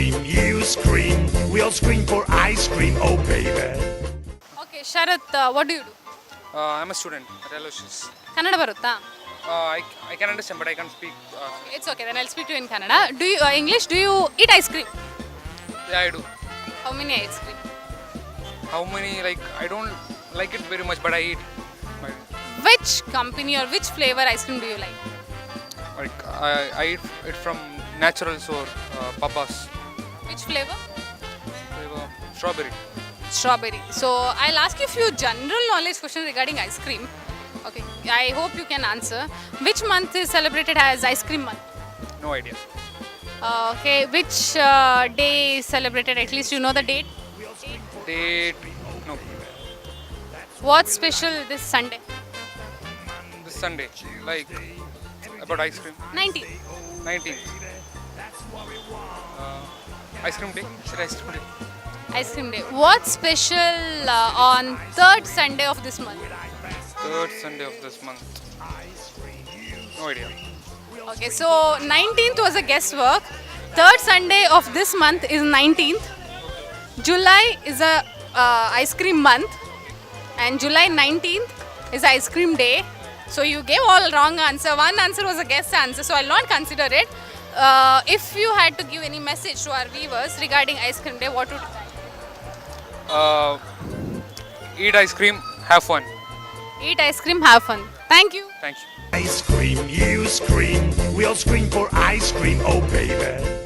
cream, you scream. We all scream for ice cream, oh baby. Okay, Sharath, what do you do? I'm a student at Aloysius. Kannada barutta? I can understand, but I can't speak. It's okay, then I'll speak to you in Kannada. Do you English? Do you eat ice cream? Yeah, I do. How many ice cream? How many? Like, I don't like it very much, but I eat. Which company or which flavor ice cream do you like? Like, I eat it from Naturals or Papa's. Which flavor? Flavor strawberry. Strawberry. So I'll ask you a few general knowledge questions regarding ice cream. Okay, I hope you can answer. Which month is celebrated as ice cream month? No idea. Okay, which day is celebrated? At least you know the date. Date? No. What's special this Sunday? This Sunday. Like, about ice cream. 19th. 19th. Ice cream day? Is it ice cream day? Ice cream day. What's special on third Sunday of this month? Third Sunday of this month. No idea. Okay, so 19th was a guesswork. Third Sunday of this month is 19th. July is a ice cream month, and July 19th is ice cream day. So you gave all wrong answer. One answer was a guess answer, so I'll not consider it. If you had to give any message to our viewers regarding ice cream day, what would you say? Eat ice cream, have fun. Eat ice cream, have fun. Thank you. Thank you. Ice cream, you scream. We all scream for ice cream, oh baby.